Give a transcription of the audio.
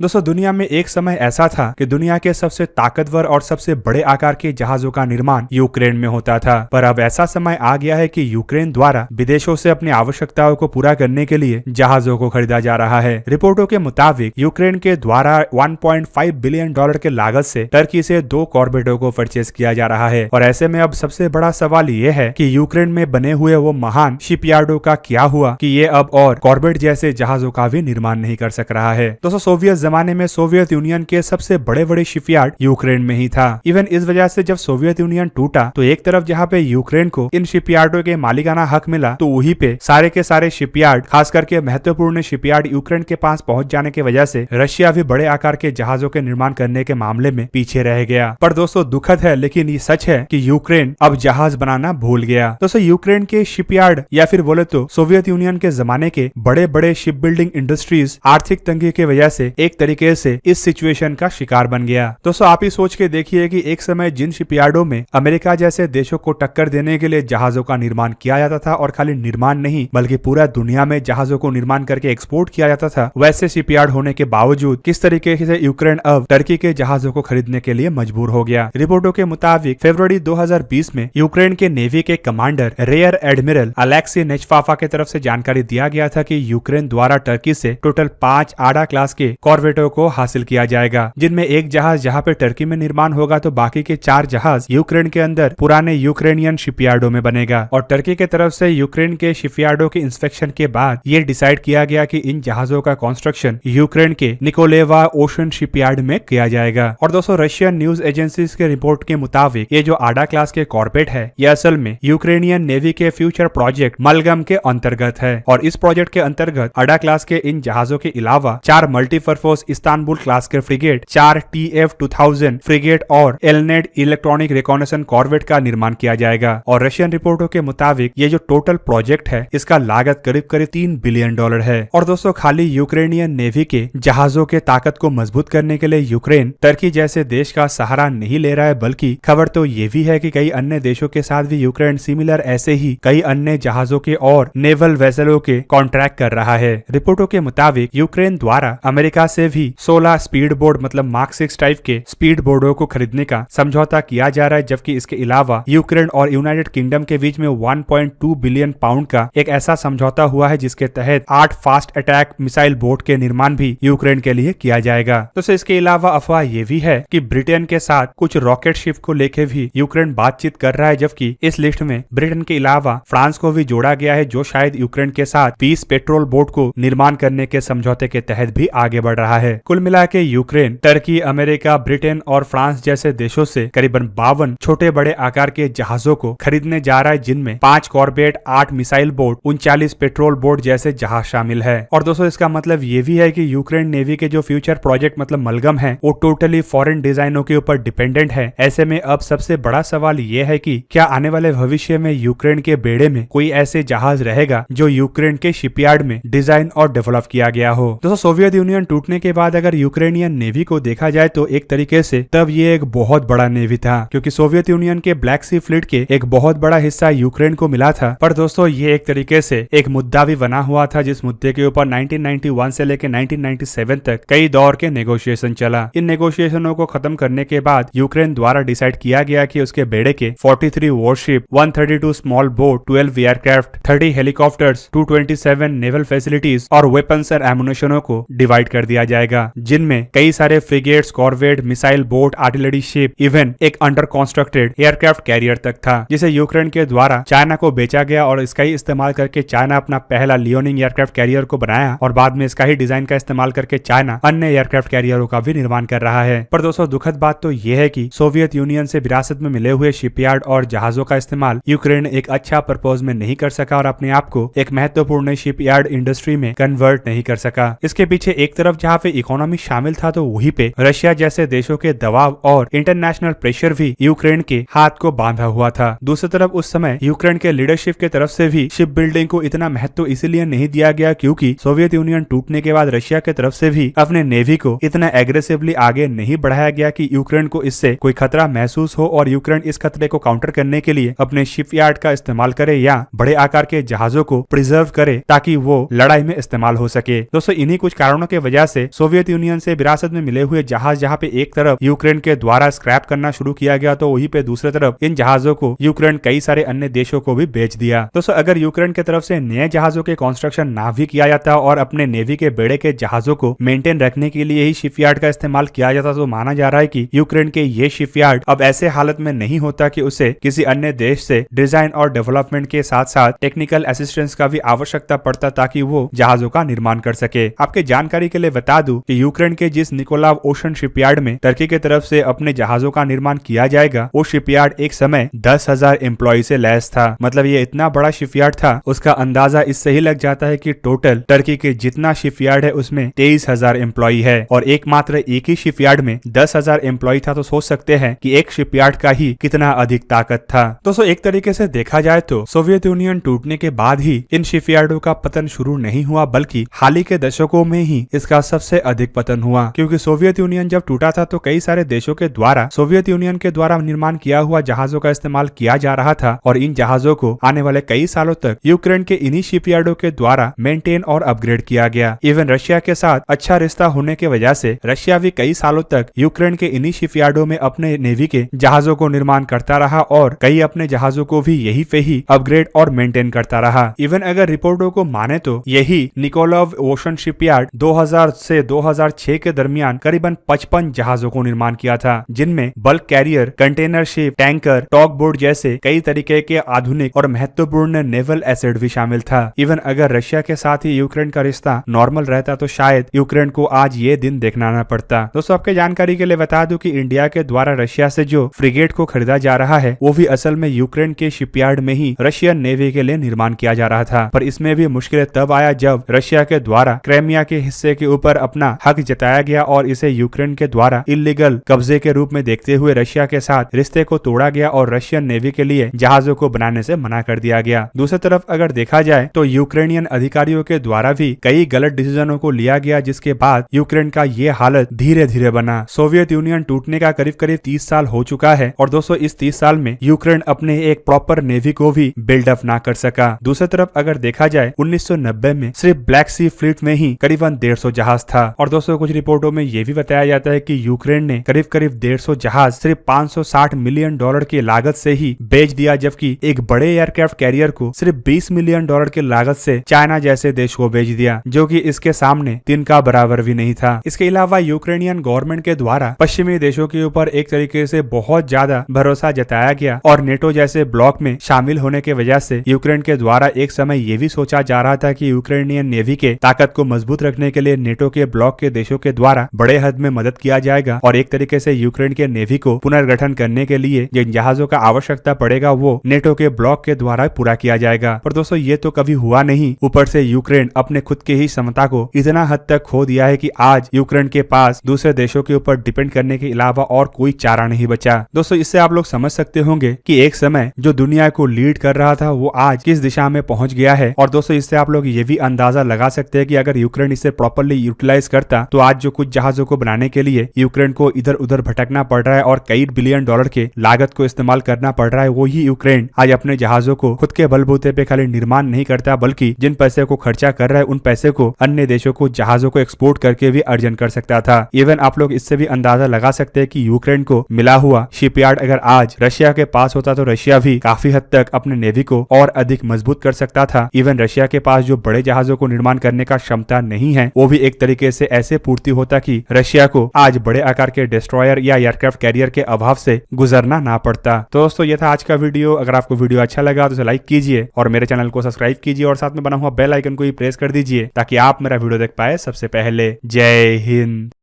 दोस्तों दुनिया में एक समय ऐसा था कि दुनिया के सबसे ताकतवर और सबसे बड़े आकार के जहाजों का निर्माण यूक्रेन में होता था, पर अब ऐसा समय आ गया है कि यूक्रेन द्वारा विदेशों से अपनी आवश्यकताओं को पूरा करने के लिए जहाजों को खरीदा जा रहा है। रिपोर्टों के मुताबिक यूक्रेन के द्वारा 1.5 बिलियन डॉलर के लागत से टर्की से 2 कॉर्बेटों को परचेज किया जा रहा है। और ऐसे में अब सबसे बड़ा सवाल ये है कि यूक्रेन में बने हुए वो महान शिपयार्डों का क्या हुआ कि ये अब और कॉर्बेट जैसे जहाजों का भी निर्माण नहीं कर सक रहा है। दोस्तों सोवियत जमाने में सोवियत यूनियन के सबसे बड़े बड़े शिपयार्ड यूक्रेन में ही था। इवन इस वजह से जब सोवियत यूनियन टूटा तो एक तरफ जहाँ पे यूक्रेन को इन शिपयार्डों के मालिकाना हक मिला, तो वहीं पे सारे के सारे शिपयार्ड, खास करके महत्वपूर्ण शिपयार्ड यूक्रेन के पास पहुंच जाने की वजह से रशिया भी बड़े आकार के जहाजों के निर्माण करने के मामले में पीछे रह गया। पर दोस्तों दुखद है लेकिन ये सच है कि यूक्रेन अब जहाज बनाना भूल गया। दोस्तों यूक्रेन के शिपयार्ड या फिर बोले तो सोवियत यूनियन के जमाने के बड़े बड़े शिप बिल्डिंग इंडस्ट्रीज आर्थिक तंगी की वजह से एक तरीके से इस सिचुएशन का शिकार बन गया। दोस्तों आप ही सोच के देखिए कि एक समय जिन शिपयार्डों में अमेरिका जैसे देशों को टक्कर देने के लिए जहाजों का निर्माण किया जाता था, और खाली निर्माण नहीं बल्कि पूरा दुनिया में जहाजों को निर्माण करके एक्सपोर्ट किया जाता था, वैसे शिपयार्ड होने के बावजूद किस तरीके से यूक्रेन अब टर्की के जहाजों को खरीदने के लिए मजबूर हो गया। रिपोर्टों के मुताबिक फरवरी 2020 में यूक्रेन के नेवी के कमांडर रेयर एडमिरल अलेक्सी नेचफाफा की तरफ से जानकारी दिया गया था कि यूक्रेन द्वारा टर्की से टोटल 5 आडा क्लास के कॉर्वेटों को हासिल किया जाएगा, जिनमें एक जहाज जहां पे टर्की में निर्माण होगा तो बाकी के 4 जहाज यूक्रेन के अंदर पुराने यूक्रेनियन शिपयार्डों में बनेगा। और टर्की के तरफ से यूक्रेन के शिपयार्डों के इंस्पेक्शन के बाद ये डिसाइड किया गया कि इन जहाजों का कंस्ट्रक्शन यूक्रेन के निकोलेवा ओशन शिपयार्ड में किया जाएगा। और दोस्तों रशियन न्यूज एजेंसीज के रिपोर्ट के मुताबिक ये जो आडा क्लास के कॉर्बेट है ये असल में यूक्रेनियन नेवी के फ्यूचर प्रोजेक्ट मलगम के अंतर्गत है। और इस प्रोजेक्ट के अंतर्गत आडा क्लास के इन जहाजों के अलावा 4 मल्टीपर्पज इस्तांबुल क्लास के फ्रिगेट, 4 TF-2000 फ्रिगेट और एलनेड इलेक्ट्रॉनिक रिकॉनेसेंस कॉर्वेट का निर्माण किया जाएगा। और रशियन रिपोर्टों के मुताबिक ये जो टोटल प्रोजेक्ट है इसका लागत करीब करीब 3 बिलियन डॉलर है। और दोस्तों खाली यूक्रेनियन नेवी के जहाजों के ताकत को मजबूत करने के लिए यूक्रेन टर्की जैसे देश का सहारा नहीं ले रहा है, बल्कि खबर तो ये भी है कि कई अन्य देशों के साथ भी यूक्रेन सिमिलर ऐसे ही कई अन्य जहाजों के और नेवल वेसलों के कॉन्ट्रैक्ट कर रहा है। रिपोर्टों के मुताबिक यूक्रेन द्वारा अमेरिका से भी 16 स्पीड बोर्ड मतलब मार्क 6 टाइप के स्पीड बोर्डों को खरीदने का समझौता किया जा रहा है, जबकि इसके अलावा यूक्रेन और यूनाइटेड किंगडम के बीच में 1.2 बिलियन पाउंड का एक ऐसा समझौता हुआ है जिसके तहत 8 फास्ट अटैक मिसाइल बोट के निर्माण भी यूक्रेन के लिए किया जाएगा। तो इसके अलावा अफवाह ये भी है कि ब्रिटेन के साथ कुछ रॉकेट शिप को लेकर भी यूक्रेन बातचीत कर रहा है, जबकि इस लिस्ट में ब्रिटेन के अलावा फ्रांस को भी जोड़ा गया है, जो शायद यूक्रेन के साथ 20 पेट्रोल बोट को निर्माण करने के समझौते के तहत भी आगे बढ़ रहा है। कुल मिला के यूक्रेन टर्की, अमेरिका, ब्रिटेन और फ्रांस जैसे देशों से करीबन 52 छोटे बड़े आकार के जहाजों को खरीदने जा रहा है, जिनमें 5 Corbett, 8 missile boat, 39 petrol boat जैसे जहाज शामिल है। और दोस्तों इसका मतलब ये भी है कि यूक्रेन नेवी के जो फ्यूचर प्रोजेक्ट मतलब मलगम है वो टोटली फॉरेन डिजाइनों के ऊपर डिपेंडेंट है। ऐसे में अब सबसे बड़ा सवाल ये है कि क्या आने वाले भविष्य में यूक्रेन के बेड़े में कोई ऐसे जहाज रहेगा जो यूक्रेन के शिपयार्ड में डिजाइन और डेवलप किया गया हो। दोस्तों सोवियत यूनियन टूटने के बाद अगर यूक्रेनियन नेवी को देखा जाए तो एक तरीके से तब ये एक बहुत बड़ा नेवी था, क्योंकि सोवियत यूनियन के ब्लैक सी फ्लीट के एक बहुत बड़ा हिस्सा यूक्रेन को मिला था। पर दोस्तों ये एक तरीके से एक मुद्दा भी बना हुआ था, जिस मुद्दे के ऊपर 1991 से लेकर 1997 तक कई दौर के नेगोशिएशन चला। इन नेगोशिएशनों को खत्म करने के बाद यूक्रेन द्वारा डिसाइड किया गया कि उसके बेड़े के 43 worship, 132 small boat, 12 aircraft, 30 helicopters, 227 naval facilities और वेपन्स और एमुनेशनों को डिवाइड कर दिया जाएगा, जिनमें कई सारे frigates, corvette, missile boat, artillery ship, even एक अंडर कंस्ट्रक्टेड एयरक्राफ्ट कैरियर तक था, जिसे यूक्रेन के द्वारा चाइना को बेचा गया। और इसका ही इस्तेमाल करके चाइना अपना पहला लियोनिंग एयरक्राफ्ट कैरियर को बनाया, और बाद में इसका ही डिजाइन का इस्तेमाल करके चाइना अन्य एयरक्राफ्ट कैरियरों का भी निर्माण कर रहा है। पर दोस्तों दुखद बात तो यह है कि सोवियत यूनियन से विरासत में मिले हुए शिपयार्ड और जहाजों का इस्तेमाल यूक्रेन एक अच्छा पर्पज में नहीं कर सका और अपने आप को एक महत्वपूर्ण शिपयार्ड इंडस्ट्री में कन्वर्ट नहीं कर सका। इसके पीछे एक तरफ जहाँ पे इकोनॉमी शामिल था तो वहीं पे रशिया जैसे देशों के दबाव और इंटरनेशनल प्रेशर भी यूक्रेन के हाथ को बांधा हुआ था। दूसरी तरफ उस समय यूक्रेन के लीडरशिप के तरफ से भी शिप बिल्डिंग को इतना महत्व इसीलिए नहीं दिया गया क्योंकि सोवियत यूनियन टूटने के बाद रशिया के तरफ से भी अपने नेवी को इतना एग्रेसिवली आगे नहीं बढ़ाया गया कि यूक्रेन को इससे कोई खतरा महसूस हो और यूक्रेन इस खतरे को काउंटर करने के लिए अपने शिपयार्ड का इस्तेमाल करे या बड़े आकार के जहाजों को प्रिजर्व करे ताकि वो लड़ाई में इस्तेमाल हो सके। दोस्तों इन्हीं कुछ कारणों की वजह से सोवियत यूनियन से विरासत में मिले हुए जहाज जहाँ पे एक तरफ यूक्रेन के द्वारा स्क्रैप करना शुरू किया गया तो वहीं पे दूसरी तरफ इन जहाजों को यूक्रेन कई सारे अन्य देशों को भी बेच दिया। दोस्तों अगर यूक्रेन की तरफ से नए जहाजों के कंस्ट्रक्शन ना भी किया जाता और अपने नेवी के बेड़े के जहाजों को मेंटेन रखने के लिए ही शिपयार्ड का इस्तेमाल किया जाता तो माना जा रहा है कि यूक्रेन के ये शिपयार्ड अब ऐसे हालत में नहीं होता कि उसे किसी अन्य देश से डिजाइन और डेवलपमेंट के साथ साथ टेक्निकल असिस्टेंस का भी आवश्यकता पड़ता ताकि वो जहाजों का निर्माण कर सके। आपके जानकारी के लिए बता दूं कि यूक्रेन के जिस निकोलाव ओशन शिपयार्ड में टर्की की तरफ से अपने जहाजों का निर्माण किया जाएगा वो शिपयार्ड एक समय 10,000 एम्प्लॉय से लैस था। मतलब ये इतना बड़ा शिपयार्ड था, उसका अंदाजा इससे ही लग जाता है कि टोटल टर्की के जितना शिपयार्ड है उसमें 23,000 एम्प्लॉय है और एकमात्र एक ही शिपयार्ड में 10,000 एम्प्लॉय था। तो सोच सकते हैं कि एक शिपयार्ड का ही कितना अधिक ताकत था। दोस्तों एक तरीके से देखा जाए तो सोवियत यूनियन टूटने के बाद ही इन शिपयार्डों का पतन शुरू नहीं हुआ बल्कि हाल ही के दशकों में ही इसका सबसे अधिक पतन हुआ, क्योंकि सोवियत यूनियन जब टूटा था तो कई सारे देशों के द्वारा सोवियत यूनियन के द्वारा निर्माण किया हुआ जहाजों का इस्तेमाल किया जा रहा था और इन जहाजों को आने वाले कई सालों तक यूक्रेन के इन्हीं शिपयार्डों के द्वारा मेंटेन और अपग्रेड किया गया। इवन रशिया के साथ अच्छा रिश्ता होने की वजह से रशिया भी कई सालों तक यूक्रेन के इन्हीं शिपयार्डों में अपने नेवी के जहाजों को निर्माण करता रहा और कई अपने जहाजों को भी यही पे ही अपग्रेड और मेंटेन करता रहा। इवन अगर रिपोर्टों को माने तो यही निकोलाव ओशन शिपयार्ड 2000 से 2006 के दरमियान करीबन 55 जहाजों को निर्माण किया था, जिनमें bulk carrier, container ship, tanker, talk boat जैसे कई तरीके के आधुनिक और महत्वपूर्ण नेवल एसेट भी शामिल था। इवन अगर रशिया के साथ ही यूक्रेन का रिश्ता नॉर्मल रहता तो शायद यूक्रेन को आज ये दिन देखना न पड़ता। दोस्तों आपके जानकारी के लिए बता दूं कि इंडिया के द्वारा रशिया से जो फ्रिगेट को खरीदा जा रहा है वो भी असल में यूक्रेन के शिपयार्ड में ही रशियन नेवी के लिए निर्माण किया जा रहा था, पर इसमें भी मुश्किल तब आया जब रशिया के द्वारा क्रेमिया के हिस्से के ऊपर अपना हक जताया गया और इसे यूक्रेन के द्वारा इलीगल कब्जे के रूप में देखते हुए रशिया के साथ रिश्ते को तोड़ा गया और रशियन नेवी के लिए जहाजों को बनाने से मना कर दिया गया। दूसरी तरफ अगर देखा जाए तो यूक्रेनियन अधिकारियों के द्वारा भी कई गलत डिसीजनों को लिया गया, जिसके बाद यूक्रेन का ये हालत धीरे धीरे बना। सोवियत यूनियन टूटने का करीब करीब 30 साल हो चुका है और दोस्तों इस 30 साल में यूक्रेन अपने एक प्रॉपर नेवी को भी बिल्डअप ना कर सका। दूसरी तरफ अगर देखा जाए 1990 में सिर्फ ब्लैक सी फ्लीट में ही करीबन 150 जहाज था और दोस्तों कुछ रिपोर्टों में यह भी बताया जाता है कि यूक्रेन ने करीब करीब 150 जहाज सिर्फ $560 मिलियन की लागत से ही बेच दिया, जबकि एक बड़े एयरक्राफ्ट कैरियर को सिर्फ $20 मिलियन की लागत से चाइना जैसे देश को बेच दिया, जो कि इसके सामने तीन का बराबर भी नहीं था। इसके अलावा यूक्रेनियन गवर्नमेंट के द्वारा पश्चिमी देशों के ऊपर एक तरीके से बहुत ज्यादा भरोसा जताया गया और नेटो जैसे ब्लॉक में शामिल होने की वजह से यूक्रेन के द्वारा एक समय ये भी सोचा जा रहा था कि यूक्रेनियन नेवी के ताकत को मजबूत रखने के लिए नेटो के ब्लॉक के देशों के द्वारा बड़े हद में मदद किया जाएगा और एक तरीके से यूक्रेन के नेवी को पुनर्गठन करने के लिए जिन जहाजों का आवश्यकता पड़ेगा वो नेटो के ब्लॉक के द्वारा पूरा किया जाएगा। पर दोस्तों ये तो कभी हुआ नहीं, ऊपर से यूक्रेन अपने खुद के ही क्षमता को इतना हद तक खो दिया है कि आज यूक्रेन के पास दूसरे देशों के ऊपर डिपेंड करने के अलावा और कोई चारा नहीं बचा। दोस्तों इससे आप लोग समझ सकते होंगे कि एक समय जो दुनिया को लीड कर रहा था वो आज किस दिशा में पहुंच गया है। और दोस्तों इससे आप लोग ये भी अंदाजा लगा सकते हैं कि अगर यूक्रेन इसे प्रॉपर्ली यूटिलाइज करता तो आज जो कुछ जहाजों को बनाने के लिए यूक्रेन को इधर उधर भटकना पड़ रहा है और कई बिलियन डॉलर के लागत को इस्तेमाल करना पड़ रहा है, वो ही यूक्रेन आज अपने जहाजों को खुद के बलबूते पे खाली निर्माण नहीं करता बल्कि जिन पैसे को खर्चा कर रहा है उन पैसे को अन्य देशों को जहाजों को एक्सपोर्ट करके भी अर्जन कर सकता था। इवन आप लोग इससे भी अंदाजा लगा सकते हैं कि यूक्रेन को मिला हुआ शिपयार्ड अगर आज रशिया के पास होता तो रशिया भी काफी हद तक अपने नेवी को और अधिक मजबूत कर सकता था। इवन रशिया के पास जो बड़े जहाजों को निर्माण करने का क्षमता नहीं है वो भी एक तरीके से ऐसे पूर्ति होता कि रशिया को आज बड़े आकार के डिस्ट्रॉयर या एयरक्राफ्ट कैरियर के अभाव से गुजरना ना पड़ता। तो दोस्तों ये था आज का वीडियो। अगर आपको वीडियो अच्छा लगा तो इसे लाइक कीजिए और मेरे चैनल को सब्सक्राइब कीजिए और साथ में बना हुआ बेल आइकन को भी प्रेस कर दीजिए ताकि आप मेरा वीडियो देख पाए सबसे पहले। जय हिंद।